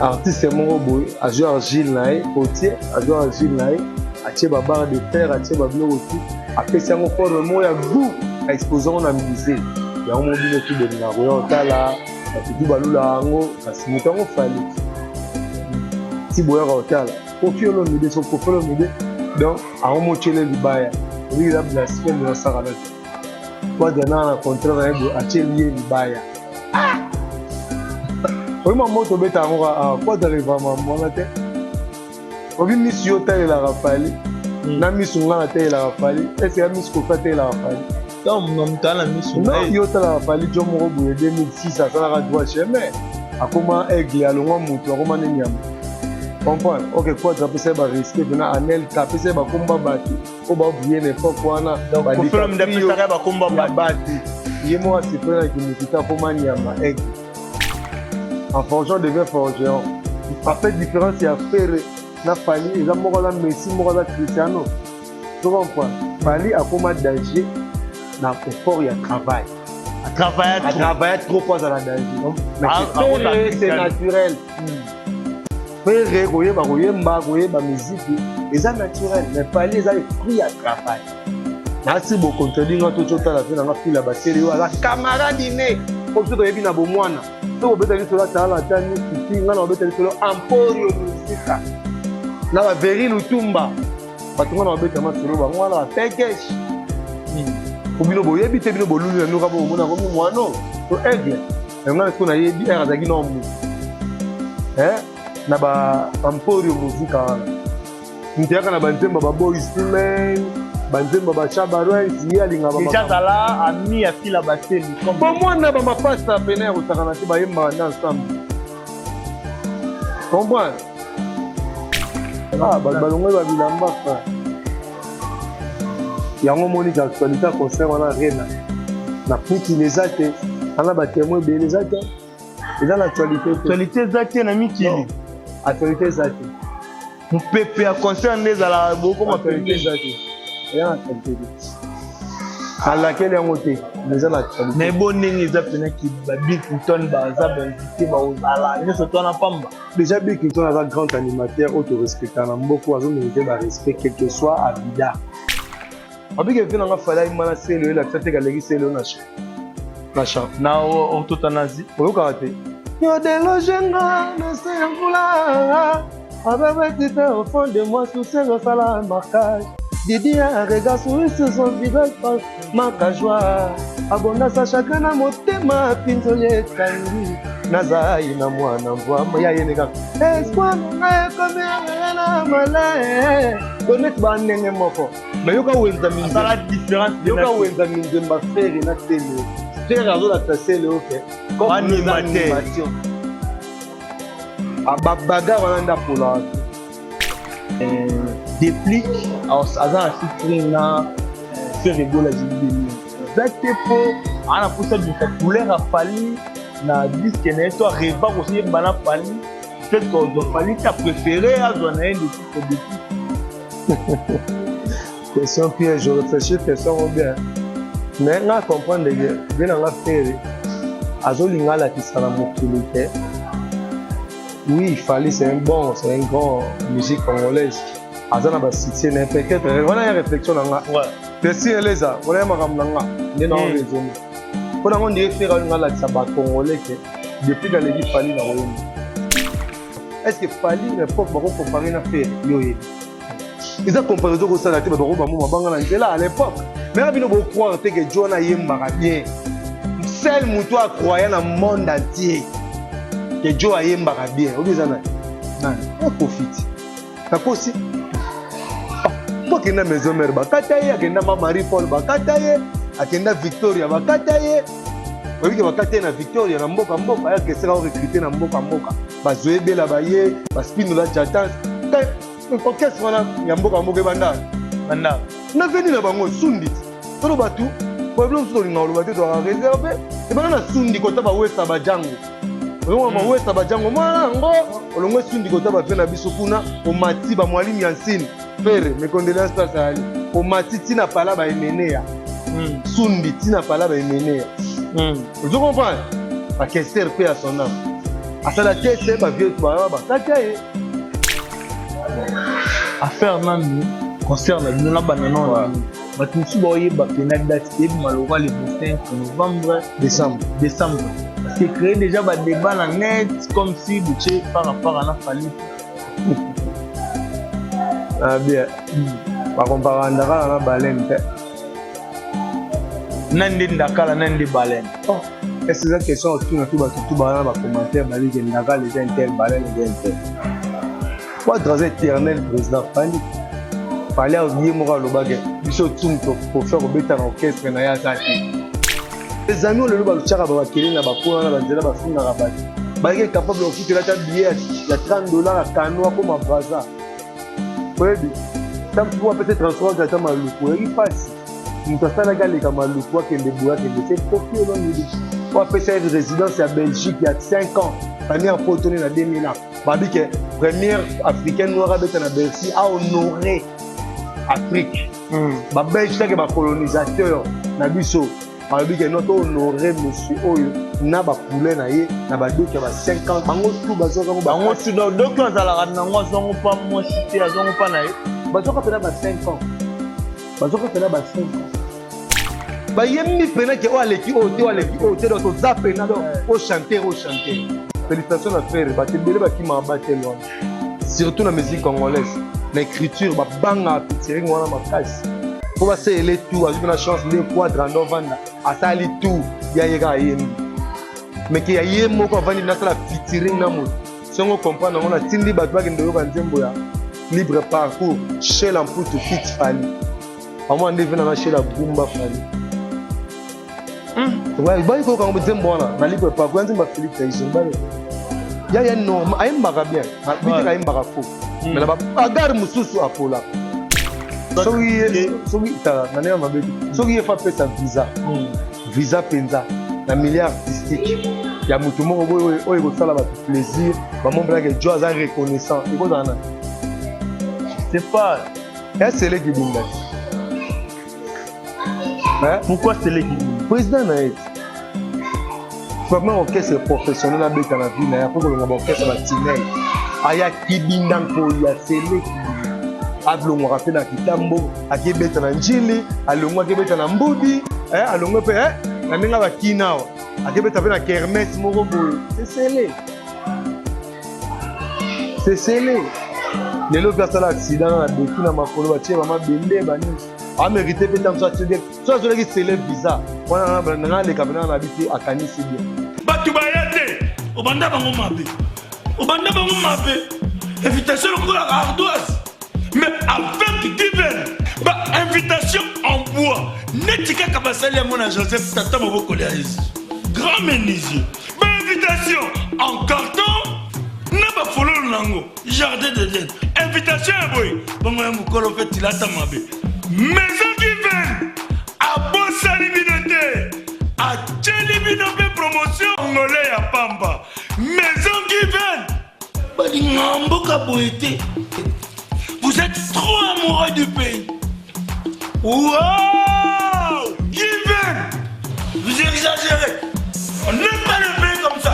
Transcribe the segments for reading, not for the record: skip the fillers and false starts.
artiste moko boye azwi argile na ye potier azwi argile na ye atie babarre de terre atie babiloko tu apesi yango forme moko ya goût aexpose yango na musée yango mobino tu belinga koya otala batutu balula yango kasi moto yango fali ti boyaka otala kofi olomide so kofi olomide donc yango motiele libaya obikila blasphème yosaka na te kwadana na contrat na ye boye atieli ye libaya oyima moto obeta yango kwadana evama mwana te obi misu yo otalelaka fali na misu nga natelelaka fali ese ya misu kofi atelelaka fali yo otalaka fali jo moko boye 2006 asalaka droit chemin akoma aigle alongwa moto akoma ne nyama comprendre ok quadra apesa ye bariske pena anelka apesa ye bakomba bato oyo babuye na epoke wana ya bato ye moko aseprenaki motu te akoma nyama aigle en forgeant devient forgeron ape différence ya fere na fali eza moko aza messi moko aza cristiano to comprendre fali akoma danger na effort ya travail travaille trop po azala danger mais c'est naturel fere koyeba koyemba koyeba miziki eza naturel mais fali eza fruit ya travail nasi bocontredit nga toci otala mpe nanga fila baseli oyo aza camarade ne po biso toyebi na bomwana so bobetaki solo atala ta nisiki nga na babetaki solo emporio musika na baveri lutumba bato nga na babeta masolo bango wana bapekeshi po bino boyebi te bino bolulu na noka bomona komi mwano to aigle nga so nayebi ere azalaki na omu na baemporio musika wana nteyaka na banzemba baboys men banzemba bachabarois ye alingaka ami ya fila baseli po mwana bamapasta pene ya kosakana te bayembaka nde ensemble comprendre bato balongwe babilamba fa yango moniki actualité ya concert wana rena na mikili eza te ana batémoin ebele eza te eza na actualité eza te na mikili actualité eza te mopepe ya concert nde ezala bokoma actualité eza te eza na actualité te alakeli yango te eza na actualité na ebo ndenge eza penaki babill clinton baza bainvité baozala nyonso to wana pamba déjà bill clinton aza grand animateur oyo torespecta na mboka azomérite barespect quel que soit abida abiki efe nanga fali ayimba na selo oyo elakisa te kaleki selo na champ na ototanazi oyokaka te yo delogenga na se ya mvula abebetite au fond de moi soucier osala marquage Didi a regard sur son visage manque joie abondasa chacun na motema pinzoye tangi nazai na mwana mvwa ya yeneka espoir nanga ekomi na malae donet bandenge moko mais yoka wenza minzemba différence yoka wenza minzemba fere na tele fere azolakisa sele oke comme animation babaga wana ndapola déplique aza na fitri na fere ebola jibini eza te mpo ana mposa bisa couleur afali na diske na ye to areva kosoyeba na fali peut-être kozwa fali ta préféré azwa na ye depuis question piège je réfléchis question bien mais nga comprendre que bien nga fere azolinga alakisa na mokili te oui Fally c'est un grand musique congolaise azana ba succès na peut-être wana ya réflexion nanga merci eleza wana makambo nanga ndena on raisonner pour ngo ndiye fera ngala tsa ba congolais que depuis que les Fally na woni est-ce que Fally ne peut pas comparer na faire yoye ils ont comparé ko sala te ba ko ba mo banga na nzela à l'époque mais abino bo croire te que Jona yembaka bien seul muto a croyant dans le monde entier que Joe ayembaka bien obizana na profite takosi akenda maison mère bakata ye akenda Marie Paul bakata ye akenda Victoria bakata ye oyiki bakata ye na Victoria na mboka ayakeseka recruter na mboka bazoyebela baye baspinola chatans orchestre wana ya mboka ebanda na veni na bango sundi tolo batu problème mosusu olinga oloba te toaka réserve ebana na sundi kota bawesa bajango olongo bawesa bajango mwana yango olongo sundi kota bape na biso kuna omati bamwalimu ya nsini fere mecondoléance place ali omati tina pala baemeneya sundi tina pala baemeneya ozo comprendre bakester mpe ya son âme asala te ese bavieux bakata ye affaire nanu concerne bino na banana bato mosusu baoyeba pena date eyebi maloba le 5 novembre décembre parce que créer déjà badébat na net comme si botie par rapport à na fali bien bakomparandaka na balene te na nde ndakala na nde balene est-ce que question otuna tu bato tu bana bacommentaire balike ndakala eza intel balene eza intel po droit éternel président fali ye moko alobake biso tunu tokofa kobeta na orchestre na ye aza te les amis olelo balutiaka babakeli na bapona na banzela bafungaka bato balike capable okutela ta billet ya $30 akano akoma braza oyebi tampo apete transport ata maluku oyebi mpasi moto asalaki aleka maluku akende boye akende se kofi olonili po apesa ye résidence ya belgique ya 5 ans première potone na 2000 ans babi ke première africaine noire abeta na bercy ahonore Afrique babelge take bacolonisateur na biso balobi ke no tohonore monsieur oyo na bapoule na ye na badoki ya ba 5 ans bango tu bazwaka bango tu doki azalaka nango azongo mpa mwasi te azongo mpa na ye bazwaka pena ba 5 ans bazwaka pena ba 5 ans bayembi pena ke oyo aleki oyo te donc toza pena donc ochanter félicitation na frère bato ebele bakimaka batelwa surtout na musique congolaise na écriture babanga featuring wana makasi po baseyele tout azwi na chance nde quadrando vanda asali tout yaye kaka yembi meke ya ye moko avandi nasala featuring na moto songo comprendre yango natindi bato bakende oyoka nzembo ya libre parcours shel amputu fit fali amwa nde venanga shel abumba fali bayi koyokango nzembo wana na libre parcours ya nzembo ya philippe taison bale yaya normal ayembaka bien biteka ayembaka fo mais na bagare mosusu apolaka soki nanena mabe soki ye fa apesa visa mpenza na milieu artistique ya moto moko boye oyo ekosala bato plaisir bamombelaka jo aza reconnaissant ekozala na c'est pas eseleki binga pourquoi seleki binga président na ye vraiment orchestre professionnel abeka na vie na ye apo kolonga baorchestre batinel ayaki binda nkoli aseleki alongwaka mpe na kitambo akibeta na njili alongwa akibeta na mbudi alongwa mpe na ndenge bakina awa akibeta mpe na kermes moko boye sesele lelo mpe asala accident na beki na makolo batie bamabende banini amerite mpe ntango so atie so azolaki sele visa wana nanga aleka mpenanga na biti akanisi bien bato baya te obanda bango mabe invitation lokola ardoise mais avec Given invitation en bois neti kaka basali yango na Joseph tata maboko ya Yesu grand menuisier invitation en carton na bafololo nango jardin d'Eden invitation ya boye bongo ya mokolo mpe tilata mabe maison Given abosali bino te atieli bino mpe promotion ngole ya pamba maison Given balinga mboka boye te. Vous êtes trop amoureux du pays. Wow! Given! Vous exagérez. On n'aime pas le pays comme ça.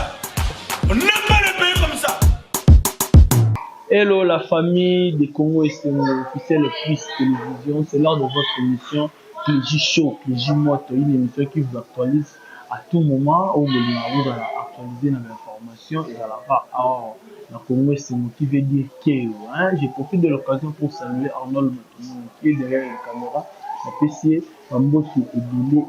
Hello la famille des Congo et c'est officiel Plus Télévision. C'est l'heure de votre émission Plaisir Show, Plaisir Moto, une émission qui vous actualise à tout moment où vous allez actualiser dans l'information et à la part. Alors, la Congo c'est moi qui veut dire que je profite de l'occasion pour saluer Arnold Matoumou qui est derrière la caméra. La PC, Mambo qui est ébélé.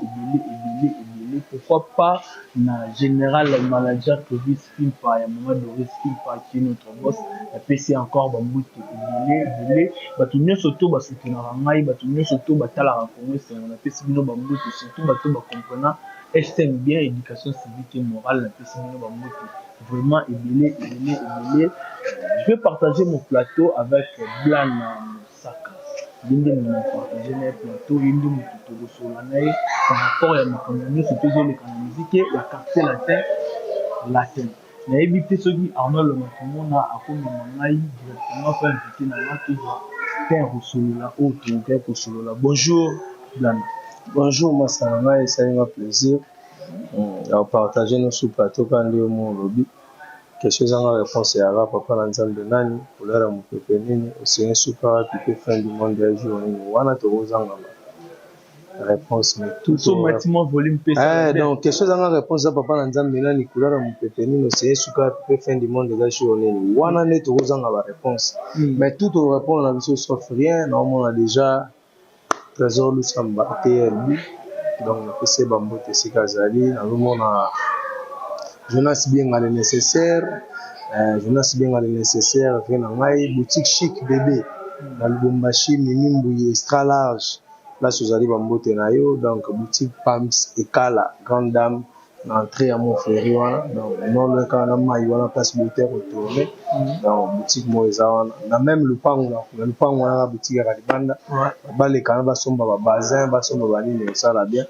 Pourquoi pas na général manager Clovis Filpa, il y a moment Doris Filpa qui est notre boss. La PC encore Mambo qui est ébélé. Batunyo surtout soutenir Rangai, Batunyo surtout batala Congo c'est la PC Bino Mambo surtout Bato comprenant estime bien éducation civique et morale. La PC Bino Mambo vraiment ébélé. Je vais partager mon plateau avec Blan Moussaka. L'une de mes partagés mon plateau, l'une de mes tutos sur l'année par rapport à ma communauté, c'est toujours les musique et la quartier latin. Na évité ce qui Arnold Matoumou na akomi mangai directement faire inviter na ma toujours terre au solola autre terre au solola. Bonjour Blan. Bonjour Masanga et ça m'a plaisir. On partager nos sous plateau quand le mot lobby. Question zanga réponse ya papa na nzambe nani kolera mupepe nini osien suka pipe fin du monde ya jour nini wana to zanga réponse mais tout so maximum volume pesa donc question zanga réponse ya papa na nzambe nani kolera mupepe nini osien suka pipe fin du monde ya jour nini wana ne to zanga ba réponse mais tout to répondre na biso sauf rien on a déjà trésor lusamba TLB donc na pese bambo tesika zali na mona Jonas bien le nécessaire, Jonas bien le nécessaire, boutique chic bébé, dans le Bombashi, Mimimbu extra large, là sous Ali Bambote Nayo, donc boutique Pams et Kala, grande dame, entrée à Montfleury, donc non le Kanama, il y a la place militaire retournée, donc boutique Moïsa, on a même le pan, on a la boutique à Radibanda, les Kanaba sont bazin, basomba bani, ça là bien.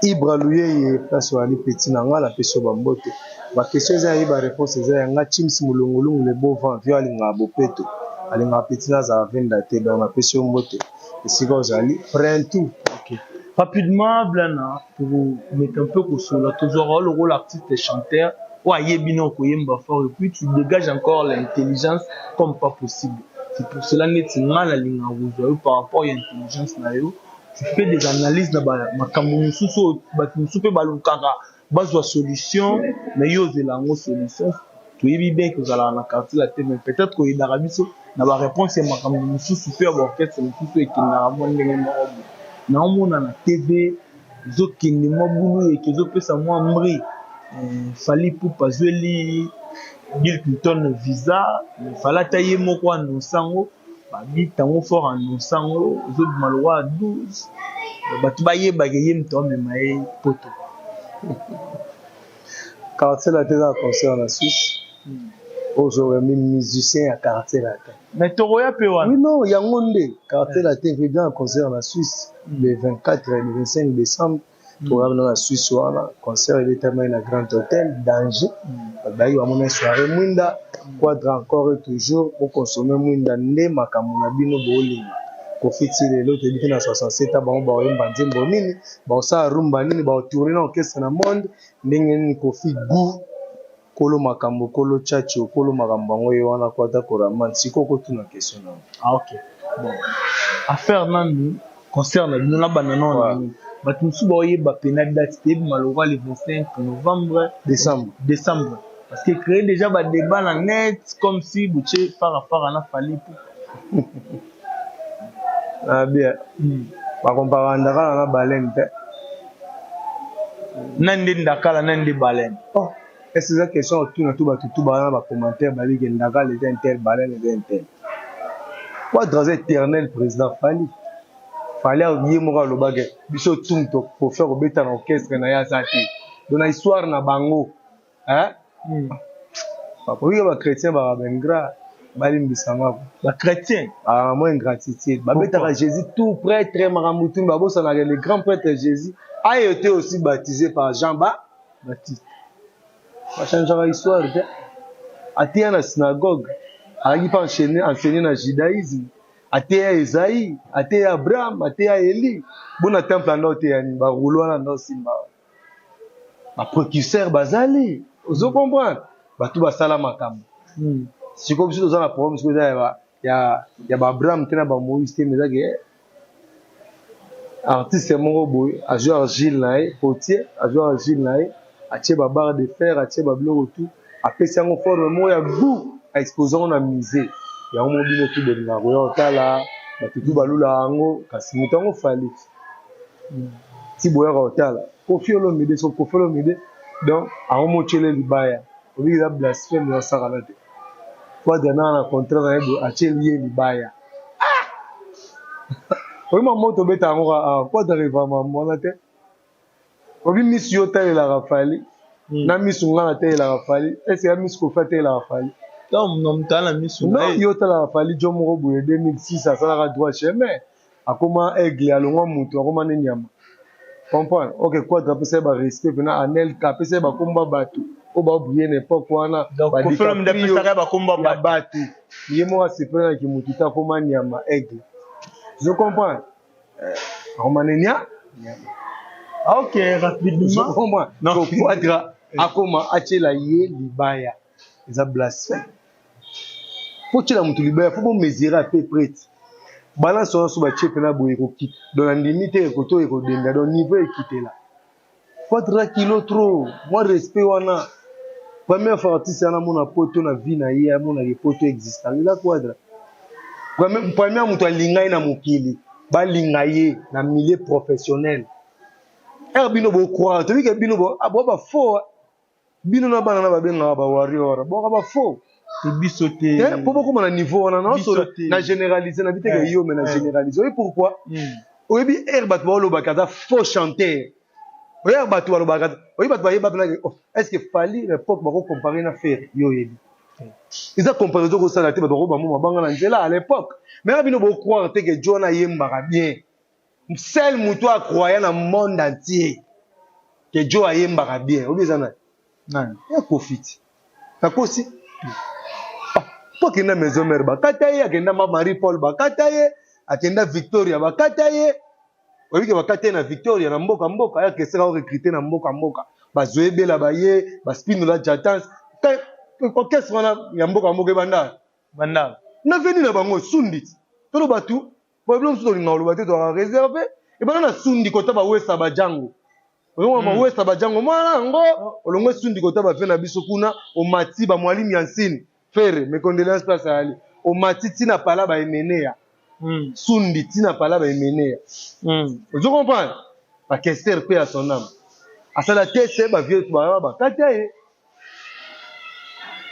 Ibra Louye place wali petit nanga la peso bambote ba question za iba réponse za nga chims mulungulungu le beau vent vio alinga bopeto alinga petit na za venda te dans la peso mbote esika ozali prend tout. OK rapidement blana pour mettre un peu sur la toujours le rôle artiste et chanteur ou ayebino koyemba fort et puis tu dégages encore l'intelligence comme pas possible. C'est pour cela net nga la linga vous par rapport à l'intelligence na yo tu fais des analyses dans ma sous pe balukaka bazwa solution mais yo zelango solution tu yebi bien que zala na quartier la télé peut-être que d'Arabie so na ba réponse ya makambo sous super orchestre sous et qui na monde ngombo na omona na TV zo kindi mabulu et que zo pesa moi mri fali pour pazweli Bill Clinton visa fala taye moko no sango babi tango fort en sango zo malwa 12 batu baye bagaye mto memaye poto quartier la télé à concert en Suisse aujourd'hui même musicien à quartier la télé mais toroya pe wana oui non ya ngonde quartier la télé bien en concert en Suisse le 24 et le 25 décembre pour aller dans la Suisse wana concert il était dans un grand hôtel d'Angers bayi wa mona soirée mwinda quadra encore et toujours pour consommer mwinda nde makambo na bino bolinga kofiti lelo te biki na 67 ba ba oyemba nzembo nini ba osa rumba nini ba tourner na orchestre na monde ndenge nini kofi gu kolo makambo kolo chachi kolo makambo ngoyo wana kwata koraman siko ko tuna question na ah OK bon affaire nani concerne bino na banana batu musu ba oyeba pena date te malora le 25 novembre décembre parce que créer déjà ba débat na net comme si bouché fara na fali pour ah bien ba compara ndaka na baleine te nande ndakala nande baleine oh est-ce que question autour na tout ba ba commentaire ba li ndaka les inter baleine les inter quoi dans éternel président fallait oublier moi le bagage biso tunto pour faire obeta na orchestre na ya sati dona histoire na bango hein papa oui ba chrétien ba bengra balimbisanga ba chrétien ah moi ingratitude ba beta Jésus tout prêtre maramutu ba bossa na le grand prêtre Jésus a été aussi baptisé par Jean-Baptiste ba changer la histoire atia na synagogue a qui pas enseigner na judaïsme ateya Esaïe, ateya Abraham, ateya Eli. Bon na temple na oteya ni ba roulo na ndo simba. Ba précurseur bazali. Ozo comprendre? Ba tout ba sala makambo. Si comme si dans la problème parce que ya ba Abraham tena ba Moïse te mezage. Artiste mon boy, a joué Gilles nae, potier, a joué Gilles nae, a tie ba barre de fer, a tie ba bloc tout. A pesi ngo forme mo ya goût, a exposant na musée. Ya mo bino tout de na royo tala batutu balula ngo kasi mutango fali ti boya rotala Kofi Olomide so Kofi Olomide donc a mo chele libaya obi la blasphème na sakalate kwa dana na contrat na ebo a chele libaya obi ma moto beta ngo a kwa dariva ma mona te obi miss yo tala la rafali na miss nga tala la rafali est-ce que miss ko fate la rafali donc non tala miss non yo tala rafali jo mo boye 2006 ça sala droit chemin akoma aigle alongwa mutu akoma ne nyama comprendre OK quoi draper ba respect venant anel kapese ba komba batu o ba buye n'importe wana ba difilm de pesa ba komba batu yemo asepena ki mutu ta koma nyama aigle je comprends akoma ne nyama OK rapidement je comprends non quadra akoma achela ye libaya eza blasphème faut tila mutu libaya faut mesurer à peu près balance on so ba chef na boye ko kit dans la limite ko to ko denga donc niveau équité là faut 3 kilos trop moi respect wana première fois artiste na mona poto na vie na ye mona ke poto existant la quadra première mutu alingai na mokili ba lingaye na milieu professionnel bino bo croire to que bino bo abo ba faux bino na bana na ba benga ba warrior bo ba faux c'est bisoté pour beaucoup na niveau on a na généraliser na biteke yo mais na généraliser et pourquoi oyebi bat ba lo ba kaza faux chanteur oyebi bat ba lo ba kaza oyebi bat ba yeba na est-ce que fali l'époque ba ko comparer na faire yo yebi ils a comparaison ko sala te ba ko ba mo banga na nzela à l'époque mais bino bo croire te que John ayemba bien seul mutu a croyant dans le monde entier que Joe ayemba bien obi zana nan ya profite takosi pour qu'il na maison mère ba kataye akenda ma Marie Paul ba kataye akenda Victoria ba kataye obi ke ba kataye na Victoria na mboka ya kese ka recruter na mboka ba zoebela ba ye ba spinola jatans ko kese wana ya mboka banda na veni na bango sundit tolo batu problème sur le ngalo batu doit réserver et ben na sundi kota ba wesa ba jango on ba wesa ba jango mwana ngo olongo sundi kota ba fe na biso kuna o mati ba mwalimu yansini faire mes condoléances place à ali o mati tina pala ba emenea sundi tina pala ba emenea vous comprenez ba kester pe à son âme à ça la tête ba vieux ba kataye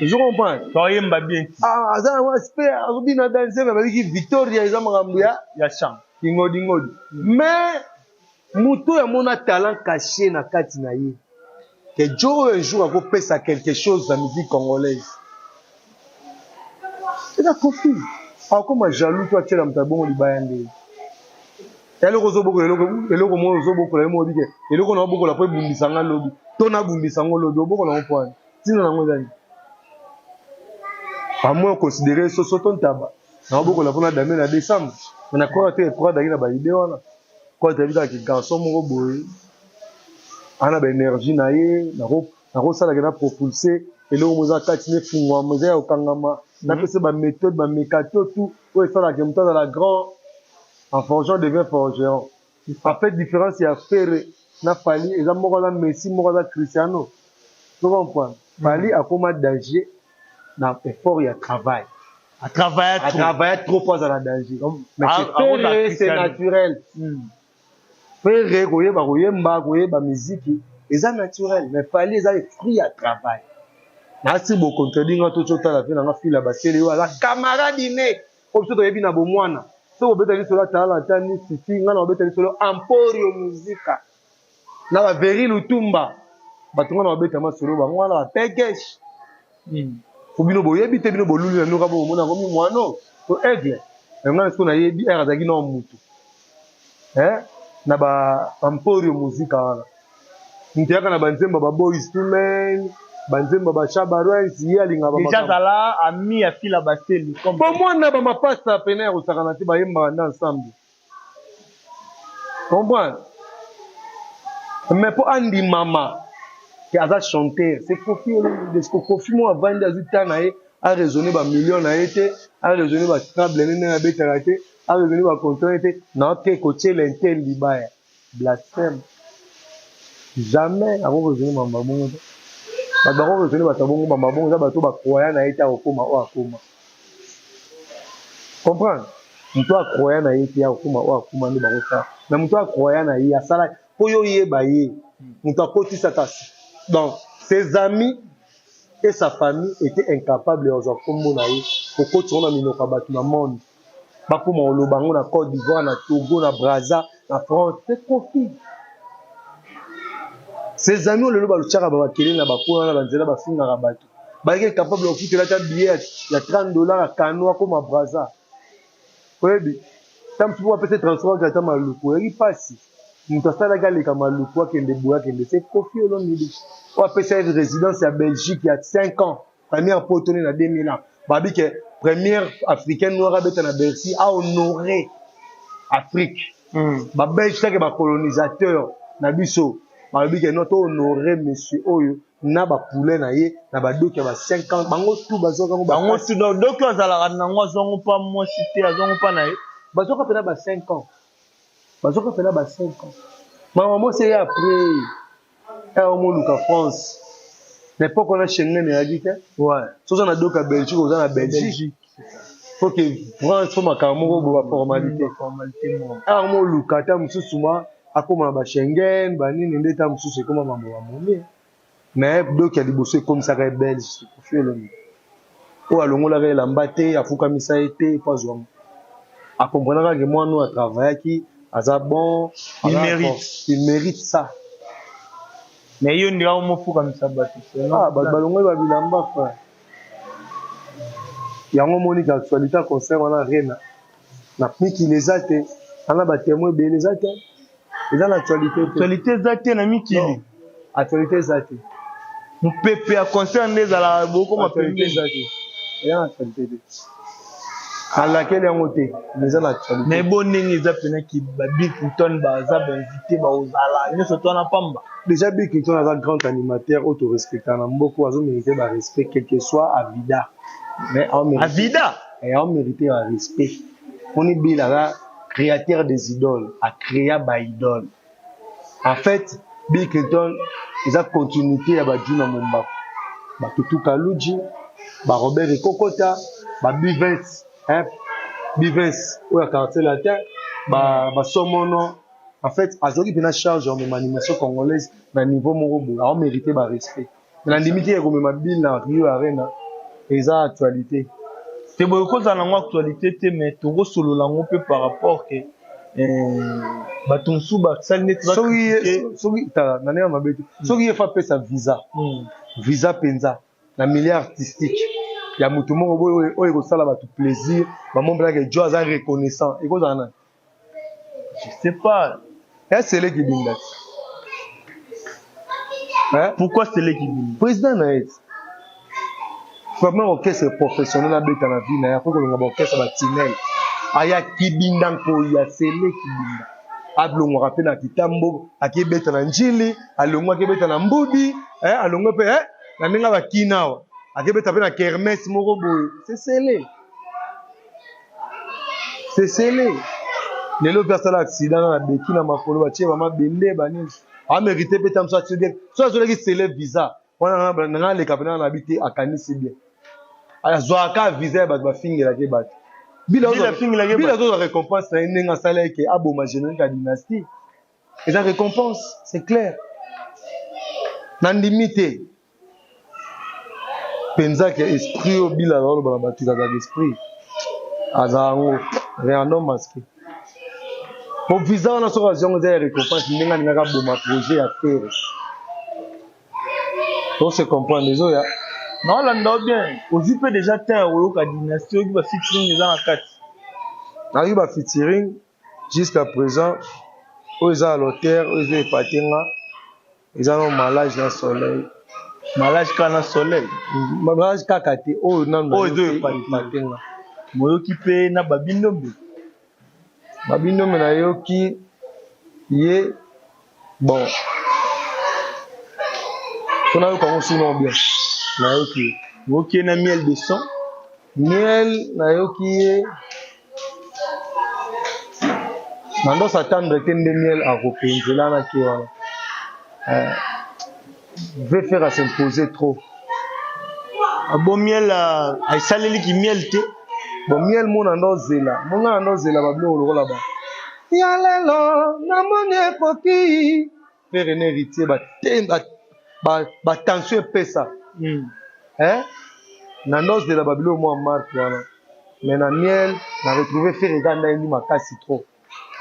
je comprends toyemba bien ça on espère robina danser ba biki Victoria eza makambo ya chant ngodi mais muto ya mona talent caché na kati na ye que Joe un jour a pesa quelque chose dans la musique congolaise c'est la confie comme jaloux toi tu es dans ta bonne libayande eloko zo boko eloko mo zo boko la mo bike eloko na boko la po bumbisanga lobi to na bumbisanga lobi boko na point tino na ngozani à moins considérer ce soton taba na boko la pona dame na décembre mais na quoi te trois dagi na ba idée wana quoi te vita ki garçon mo boye ana ba énergie na ye na ko sala na propulser eloko mo za katine fungwa mo za okangama na pese ba méthode ba mekato tout o sala ke mta la grand en forgeant devient forgeron en fait différence ya faire na fali eza moko la Messi moko la Cristiano tu comprends fali akoma danger na effort ya travail à travailler trop fois à la danger mais c'est naturel faire koyeba musique eza naturel mais fali eza fruit à travail na si bo contredire to chota la fina nga fila ba tele yo la camarade né comme ça yebi na bo mwana so obetali solo tala tani siti nga na obetali solo Emporio Musica na ba Veri Lutumba batunga na obeta ma solo ba mwana ba pegesh bino boyebi te bino bolulu na noka bo mona komi mwano to aigle nga ce qu'on a yebi era zaki na mutu na ba Emporio Musica wana ntiaka na banzemba ba boys to men banzemba ba chabarwens yalinga ba déjà zala ami ya fila baseli comme pour moi na ba mapasa pena ko sakana ti ba yemba na ensemble comprendre mais pour andi mama qui a chanté c'est Kofi de ce que Kofi mo avandi azita na ye a raisonner ba million na été a raisonner ba stable na betela te a raisonner ba contrôle te na ke ko tchela intel libaya blasphème jamais a raisonner mamba bongo ba ba raisonner ba tabongo mamba bongo za ba to ba croyant na été akoma o akoma comprendre mtu akroya na été akoma o akoma ndi ba ko sa na mtu akroya na ye asala po yo yeba ye mtu akotisa kasi. Donc, ses amis et sa famille étaient incapables de faire comme on a eu pour continuer à minoka batu na monde. Ba pour mon lobango na Côte d'Ivoire, na Togo, na Brazza, na France, c'est conflit. Ses amis ont le loba le tchara ba kele na ba ko na banzela ba finga na batu. Ba est capable de foutre la billet ya $30 à canoa comme à Brazza. Oui, tant tu vois peut-être transfert à ta maluko, il passe. Mutasala gale kama lukwa kende boya kende c'est Kofi Olomide. On a fait une résidence à Belgique il y a 5 ans. Première potonnée en 2000 ans. Babi que première africaine noire habite à Bercy a honoré Afrique. Ba Belge que ba colonisateur na biso balobi ke noto honorer monsieur oyo na ba poulet na ye na ba doki ba 5 ans bango tout bazoka mo bango tout donc azala na ngo zongo pa mo cité azongo pa na ye bazoka pena ba 5 ans bazoka pena ba 5 ans maman moi c'est après au Luka France l'époque on a Schengen et dit ouais so na doka Belgique aux na Belgique faut que France faut makamoko bo formalité moi mo Luka ta mususu ma akoma ba Schengen ba nini ndeta mususu koma mambo ba moni mais doka liboso comme ça ka belge pour faire le o alongola ka lambate afuka misa été pas zo a comprendre que moi nous a travaillé qui aza bon il mérite ça mais yo ndira mo fuka misa batu balongo ba bilamba fa yango moni ka actualité concert wana rena na piki les ate ana ba témoin be les ate eza l'actualité zate na mikili actualité zate mpepe ya concert ndezala boko actualité zate ya actualité à laquelle yango te eza l'actualité mais bon nini eza pena ki ba Bill Clinton baza ba invité ba ozala nyoso to na pamba déjà Bill Clinton aza grand animateur auto respectant na mboko azo mériter ba respect quel que soit Avida mais Avida et on mériter ba respect on est Bill là créateur des idoles a créé ba idole en fait Bill Clinton ils a continuité ya ba Juna Momba ba Tutu Kaluji ba Robert Kokota ba Bivens Bivens ou la quartier latin ba Somono en fait azori bina charge en même animation congolaise na niveau morobo a mérité ba respect na limite ya comme ma Bill na Rio Arena eza actualité te boy ko za na actualité te mais to go solo la ngo pe par rapport que batunsu ba salnet ba soki ta na ne mabeti soki fa pe sa visa penza na milieu artistique ya mutu moko boyo oyo kosala bato plaisir bamombre ke jo aza reconnaissant ekozala na je sais pas c'est le qui binda pourquoi c'est le qui binda président na et vraiment orchestre professionnel na beta na vie na ya faut que l'on orchestre ba tinel aya kibinda ko ya c'est le qui binda ablongo rapé na kitambo akibeta na njili alongo akibeta na mbudi alongo pe na ninga ba kinawa akebeta pe na kermesse moko boye c'est scellé lelo personne accident na beki na makolo ba tie mama bende bani a mérité pe tam so accident so azolaki scellé visa wana na le kapena na habité akanisi bien aya zoaka visa ba fingela ke bato bila zo récompense na ninga sala ke aboma général ka dynastie et la récompense c'est clair na limité penza ke esprit au bila lo ba batuka za esprit azango rien non masqué pour visa on a so raison de récompense ninga ka boma projet à faire on se comprend les oya non là ndo bien aussi peut déjà terre ou ka dynastie qui va featuring les en kati na ba featuring jusqu'à présent aux à l'auteur aux patinga ils ont malage na soleil malage kana soleil malage kakate o nanu o deux patinga moyoki pe na babindombe na yoki ye bon on a eu comme sinon bien na yoki moyoki na miel de son miel na yoki ye nando s'attendre que de miel à repenzela na ki wana veut faire à s'imposer trop bon miel a saleli ki miel te bon miel mona ndo zela bablo lokola ba ya lelo na mone koki faire un héritier ba tension pesa na ndo zela bablo mo marque wana mais na miel na retrouver faire ganda ndi makasi trop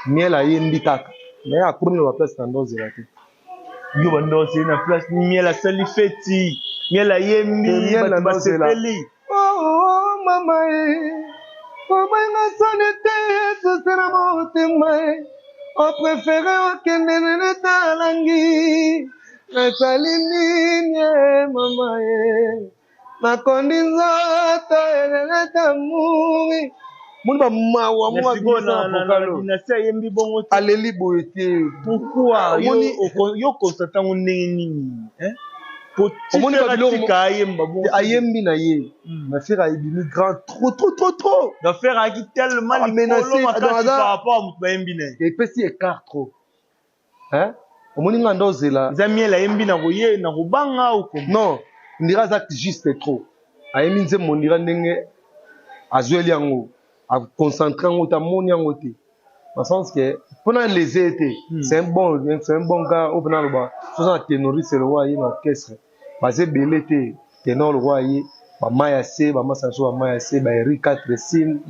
miel ayendi kaka mais akomi na place na ndo zela te yo bando c'est na place ni miel a sali feti miel ayembi miel ba sepeli oh mama obenga sonete sosera motema o préféré okende nene talangi nasali nini mama nakondi nzoto eleleta muri Moni ba mawa mo na dynastie ayembi bongo te. Aleli boyete. Pourquoi yo constate ngo ndenge nini hein? Omoni ba biloko ka ayemba bongo. Ayembi na ye. Ma frère a ebimi grand trop. L'affaire a qui tellement menacé par rapport à ayembi na. Et puis si écart trop. Hein? Omoni nga ndozela. Zami la ayembi na koye na kobanga ou comme. Non, ndira acte juste trop. Ayembi nze mondira ndenge azweli yango. A concentrer ngo ta moni yango te. Dans le sens que pendant les étés, c'est un bon gars au pendant le bas. Faisant ténoriste le roi dans l'orchestre. Basé belé te ténor le roi ba mayase ba masanso ba mayase ba Eric 4 sim.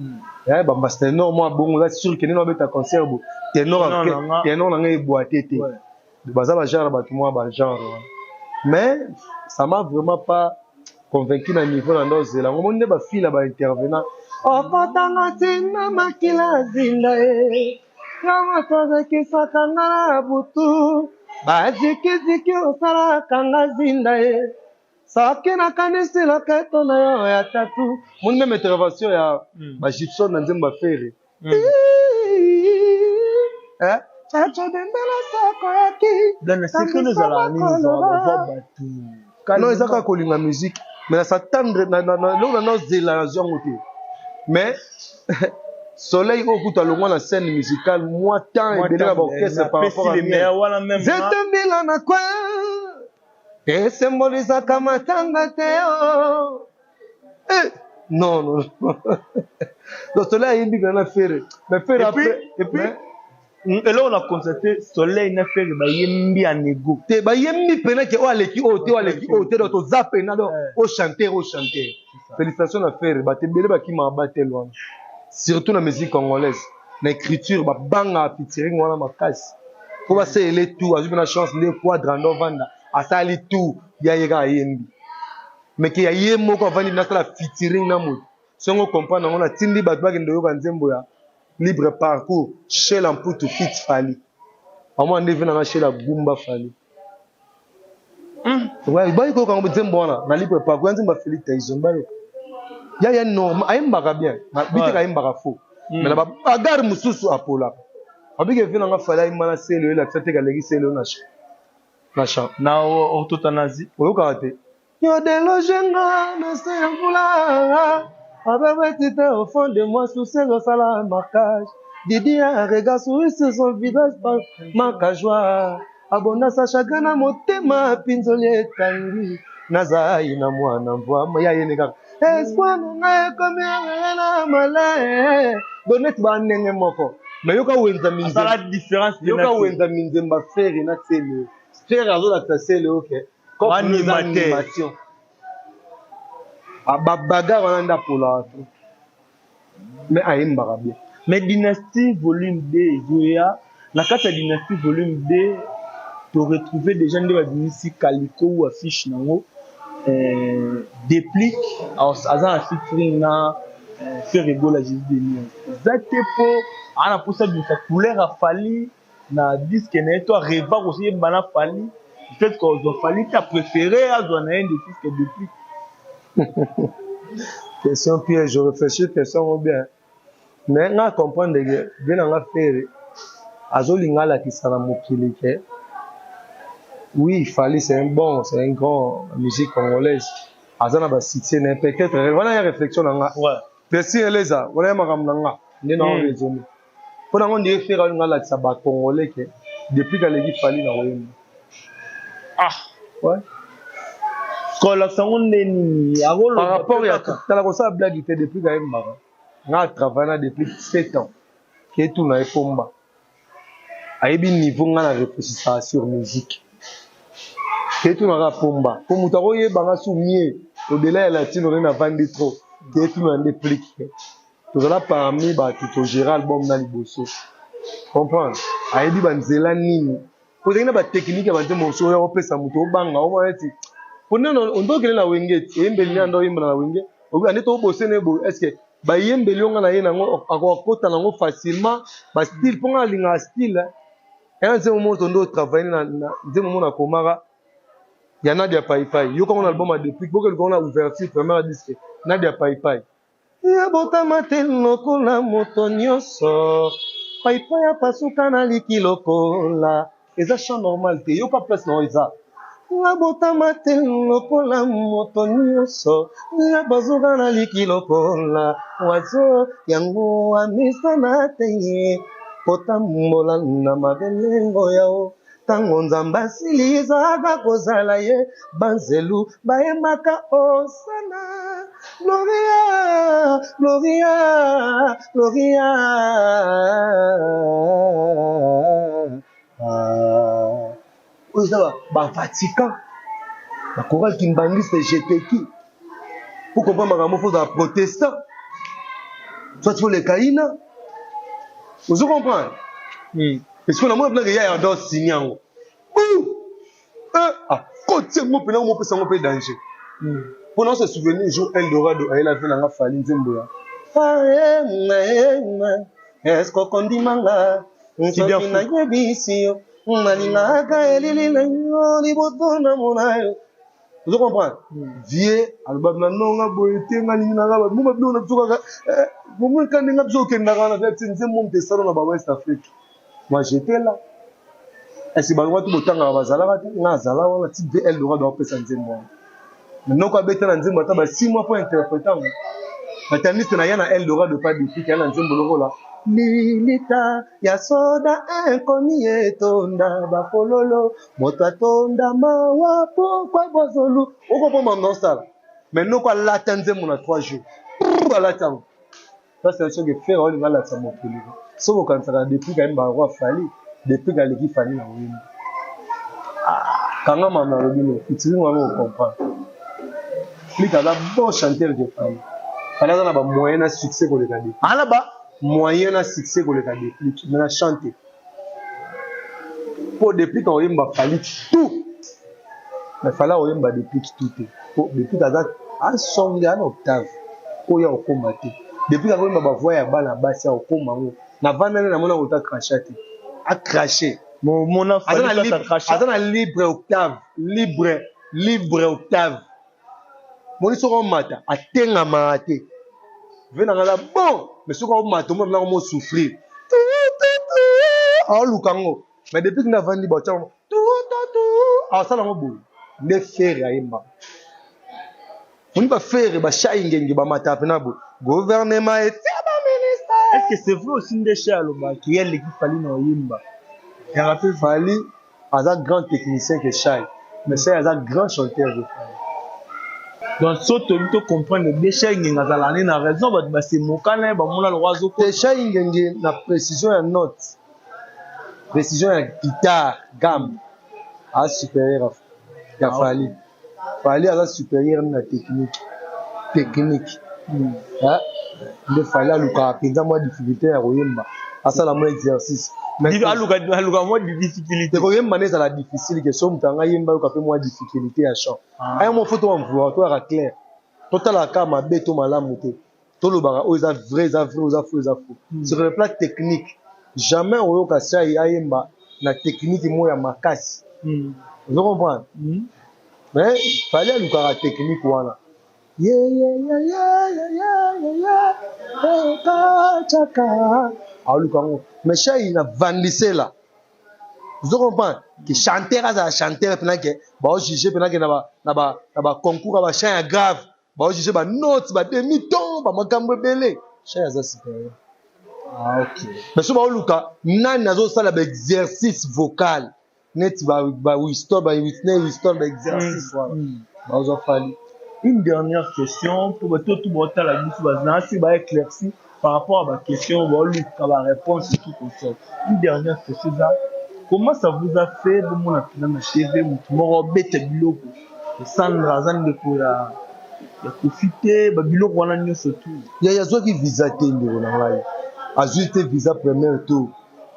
Ba master ténor moi bon là sûr que nous va être concert bo ténor na ngai boité te. Baza ba genre ba tout moi ba genre. Mais ça m'a vraiment pas convaincu na niveau na ndoze la. On ba fille là ba intervenant. Okotanga tina makila zinda kama toza kisakanga butu baziki osala kanga zinda sakina kanisila keto na yo ya tatu mon même intervention ya ba Gibson na nzemba fere chacho dendala sako yaki dans ce que nous allons nous non ezaka kolinga musique mais na s'attendre na no zela zongo te. Mais Soleil au bout à la scène musicale, moi tant et bien l'orchestre par rapport à moi. J'étais bien na quoi et symbolisa kama tanga teo. Non. Le Soleil il dit qu'on a fait, mais faire après et puis et là on a constaté Soleil n'a fait ba yembi en ego. Te ba yembi pena ke o aleki o te do to zape na do o chanter. Félicitations à faire ba te belé ba ki ma battre loin. Surtout la musique congolaise, l'écriture ba banga featuring wana makasi. Ko ba se ele tout, azu na chance le quadrando vanda, asali tout ya yega yembi. Mais ki ya yemo ko vandi na sala featuring na moto. Songo comprendre ngona tindi ba ba kendo yo ka nzembo ya libre parcours chez l'amputu fit fali. Amo ande vina na chez la gumba fali. Ouais, ba ko ka nzembo na libre parcours nzemba Félix Tyson ba yo. Ya non, ayembaka bien. Biteka ayembaka faux. Mais la bagarre mususu apola. Abike vina nga fala imana selo la tsate ka legi selo na chant. Na orthotanasie. Oyo kate. Yo délogenga na se ngula. Avec tite au fond de moi sous ces sala marquage. Didi a regard sur son visage par manque joie. Abona sa chagrin na motema pinzoli tangi. Nazai na mwana mvua ya yeneka. Espoir nanga comme na malai. Bonnet ba nenge moko. Mais yoka wenza minze. Ça la différence yoka wenza minze mba faire na tselo. Faire azo la tselo OK. Comme animation. Bagarre on anda pour la. Mais ayemba bien. Mais Dynastie volume 2 Zoya, la carte Dynastie volume 2 tu retrouver des gens de la dynastie Calico ou affiche nango déplique azan featuring na faire ebola jisdeni zatepo ana posa de sa couleur a fallu na disque na to reva aussi bana fallu fait que ont fallu ta préféré à zona un des disques déplique. Question piège, je réfléchis question bien. Mais on comprendre que bien on a fait azolinga la qui sera mokili ke. Oui, Fali c'est un grand musique congolaise. Azana ba cité ne peut-être voilà une réflexion nanga. Ouais. Merci Eleza, voilà magam nanga. Ni na raisonner. Pour on dire faire nga la ça ba congolais ke depuis que les Fali na royaume. Ah, ouais. Kola sangonde ni agolo par rapport à la cosa blague était depuis que Mbara. Nga travaillé depuis 7 ans. Qui est tout na epomba. Ayebi niveau nga na réfléchissation sur musique. Qui est tout na pomba. Pour mutaro ye banga soumie au-delà de la latino on a vendu trop. Qui est tout na déplique. Tout ça parmi ba tout gérer album na liboso. Comprendre? Ayebi banzela nini. Pour que na ba technique ba nzembo so ya opesa muto banga o ba eti. Pour nous on doit que la wenge yembeli ndo yemba na wenge. Obi ane to bosser ne bo est-ce que ba yembeli on na ye nango akota nango facilement ba style ponga linga style. Et en ce moment on doit travailler na ce moment na komara ya Nadia Pai Pai. Yo comme un album a depuis beaucoup qu'on a ouverture première disque Nadia Pai Pai. ya botama te lokola moto nyonso paipai ya pasuka na liki lokola eza champ normal te yoka place na eza ya botama te lokola moto nyonso ya bazuka na liki lokola wazo yango amisana te ye kotambola na mabelengo yao tango nzambe asilizaka kozala ye banzelu bayembaka osana gloria gloria gloria oyo eza bavatican bakoral kimbangiste jeteki po comprendre makambo fo ozala protestant soit fo lekaina ozo comprendre parce que na mona blanke ya yado signé yango kotie ngo mpena mopesa ngo mpe danger mpona se souvenir jour eldorado ayela ve nanga fali nzembo ya eske okondimanga soki nayebisi yo nalingaka elili na yo liboto na mona yo ozo comprendre vie alobabi na nonga boye te nga lingi nanga babi mo babilo na biso kaka bomoi ndenga biso okendaka wana via ti nzembo mpesalo na bawest afrique moi j'étais là esi bango tu botanga bazalaka te nga azala wana ti ve eldorado apesa nzembo wana maintenant ko abeta na nzembo ata ba 6 mois pour interpréter ngo bataniste na ya na eldorado pas depuis ya na nzembo lokola lilita ya soda inkomi etonda bafololo moto atonda mawa pokwa bozolu okopoma mnosala maintenant ko alata nzembo na 3 jours alata yango ça c'est un chose que faire olinga alata mokili so bokanisaka depuis kayemba roi fali depuis kaleki fali na wimba kanga mama lobino utilinga wango ocomprendre flik aza bon chanteur de fali fali aza na bamoyen na succès koleka de alaba moyen na succès koleka de flik mais na chante po depuis ka oyemba fali tout mais fala oyemba depuis tout te po depuis kaza asonge ana octave oya okoma te depuis ka oyemba bavoix ya bana basi ya okoma ngo na vandane na mona ota cracher te a cracher mon enfant azana libre octave moni soko mata atenga mate vena ngala bon mais soko mata mo na mo souffrir a lukango mais depuis que na vandi ba tchamo a sala mo bo ne faire ayemba moni ba faire ba shaingenge ba mata pena bo gouvernement et est-ce que c'est vrai aussi ndeshe aloba qui est l'équipe fali na yimba il a fait fali aza grand technicien que Chai mais c'est aza grand chanteur de fali donc so to to comprendre ndeshe ngenga zala ni na raison ba se mokana ba mona lo wazo ko ndeshe ngenge na précision ya note précision ya guitare gamme a supérieur ya fali fali aza supérieur na technique nde fali alukaka mpenza mwa difficulté ya koyemba asala mwa exercice aluka mwa difficulté koyemba nde ezala difficile ke so moto anga yemba yoka mpe mwa difficulté ya chant aya mwa fo tomamvula toyaka clair totalaka mabe to malamu te tolobaka oyo eza vrai eza faux eza faux sur le plan technique jamais oyoka sai ayemba na technique moko ya makasi ozo comprendre mais fali alukaka technique wana alukango mais Chai na vandisela vous comprenez que chanteur aza chanteur pena ke ba juger pena ke na ba concours ba chant ya grave ba juger ba notes ba demi ton ba makambo ebele Chai aza supérieur ok mais so ba oluka nani nazo sala ba exercice vocal net ba Whistler ba exercice voilà ba ozo fali. Une dernière question pour tout la bouche va éclaircir par rapport à ma question, ma réponse et tout comme ça. Une dernière question, comment ça vous a fait de mon TV, mon bête biloko, Sandra Zan de Koya, ya profiter, biloko wana nyonso tout. Ya zoki visa te ndeko na ngai. Azute visa premier tour.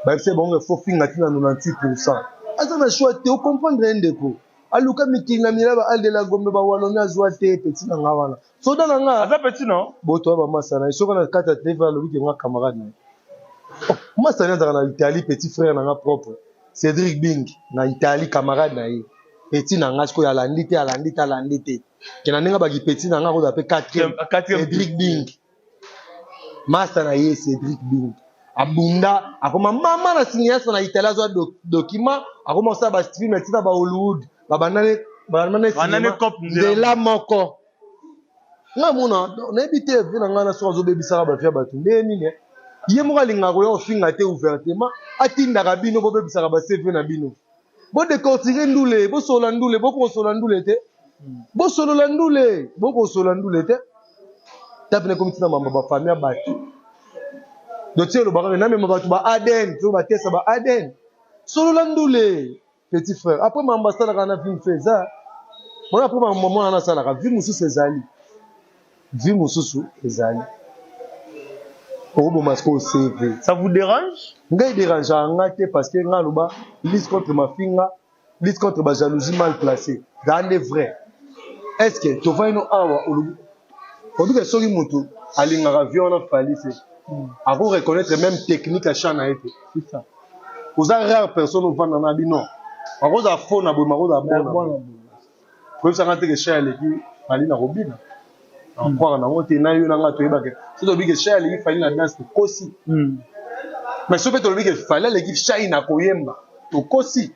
Ba c'est bon il faut finga tina 96%. Asa na choix te o comprendre ndeko. Aluka mikili na milaba aldela gombe ba walonga zwa te petit na nga wana so dana nga aza petit non boto ba masana isoko na kata teva lobi ke nga camarade na masana ndaka na Italie petit frère na nga propre Cédric Bing na Italie camarade na ye petit na nga siko ya landi te ke na ninga ba ki petit na nga ko da pe 4e Cédric Bing master na ye Cédric Bing abunda akoma mama na cinéaste na Italie zo document akoma ça ba film etika ba Hollywood ba banane de la moko nga mona na ebite vina nga na so zo bebisaka ba fia batu ndeni ne ye mo kalinga ko yo finga te ouvertement atinda ka bino bo bebisaka ba CV na bino bo décortiquer ndule bo sola ndule bo ko sola ndule te bo solo ndule bo ko sola ndule te tapene comme tina mamba ba famille batu dotier lo bakana na même batu ba Aden to ba tesa ba Aden solo ndule petit frère après mamba sala kana film feza moi après maman na sala ka vie mususu ezali vie mususu ezali pour masco CV ça vous dérange ngai dérange ngate parce que ngaloba lutte contre ma finga lutte contre ma jalousie mal placée dans les vrais est-ce que tu vois no awa on dit que soki mutu alingaka vie on a fallu c'est avant reconnaître même technique à chana été c'est ça aux rares personnes au vendre na bino à cause à fond na bouma cause à bon comme ça quand que cher les qui fallait na robina en croire na moté na yo na ngato yebake c'est to bige cher les qui fallait na danse kosi mais ce peut to bige fallait les qui chai na koyemba to kosi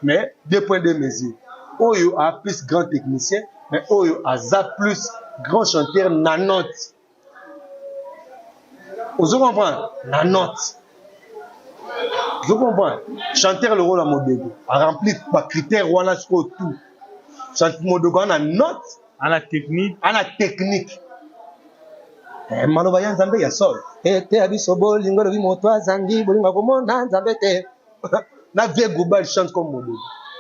mais 2 points de mesure oyo a plus grand technicien mais oyo a plus grand chanteur na note vous comprenez la note vous comprenez chanteur le rôle à Modogo a rempli par critères wana sur tout chanteur Modogo a note à la technique mano bayan zambe ya sol te abiso bolingo lo bimoto azangi bolingo komona zambe te na vie Goubal chante comme Modogo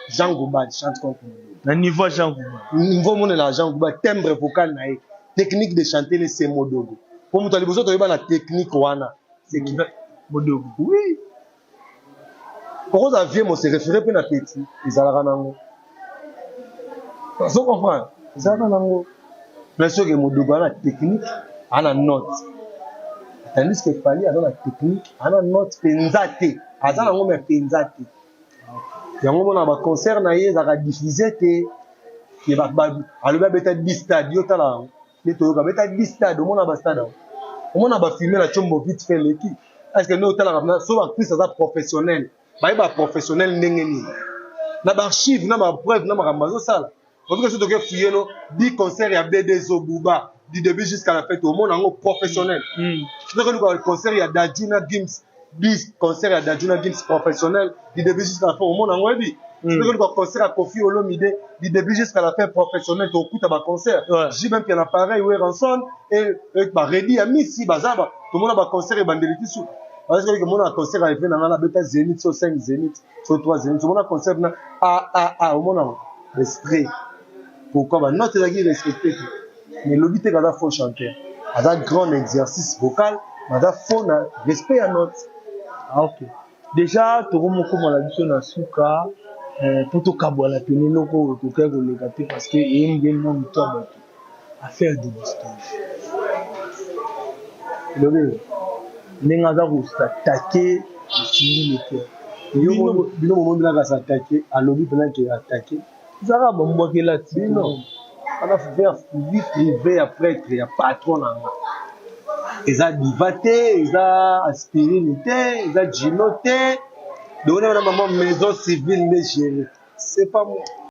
Jean Goubal chante comme Modogo na niveau Jean Goubal niveau mon la Jean Goubal timbre vocal na technique de chanter c'est Modogo pour mutu alibozo to yeba na technique wana c'est qui Modogo oui pour ça vie mo se référer pe na petit ezalaka nango vous comprenez ezalaka nango mais ce que Modogo na technique ana note tandis que Fally a la technique ana note penzate azana ngo me penzate yango mona ba concert na ye za ka diffuser te ke ba aloba beta 10 stade yo tala ne to ka beta 10 stade mona ba stade mona ba filmer la chombo vite fait l'équipe parce que no tala ka so ba plus ça professionnel ba professionnel ndenge ni na ba archive na ba preuve na ma mazo sala parce que ce que fouiller no 10 concerts ya BD Zobuba du début jusqu'à la fête au monde en professionnel je veux que le concert ya Dajuna Gims 10 concerts à Dajuna Gims professionnel du début jusqu'à la fin au monde en web je veux que le concert à Kofi Olomide du début jusqu'à la fin professionnel au coup à concert j'ai même qu'il y en a pareil où Ranson et bah Reddy a mis si bazaba tout le monde a concert et bandeliti sous parce que le monde a concert à dans la bêta Zénith sur 5 Zénith sur 3 Zénith tout le monde a concert na au monde en respect pourquoi bah notre qui respecter mais l'obité quand faut chanter à un grand exercice vocal mais faut na respect à notre ok déjà tu remoko la biso na suka pour to kabwa la tenir loko to ka go legate parce que yenge mon to à faire du distance le ninga za ko s'attaquer sur le cœur bino moment là s'attaquer à lobby pendant qu'il attaquer zara bombo ke la tino on a faire vie privée après il y a patron là ils a divaté ils a aspirité ils a ginoté donner à maman maison civile de gérer c'est pas moi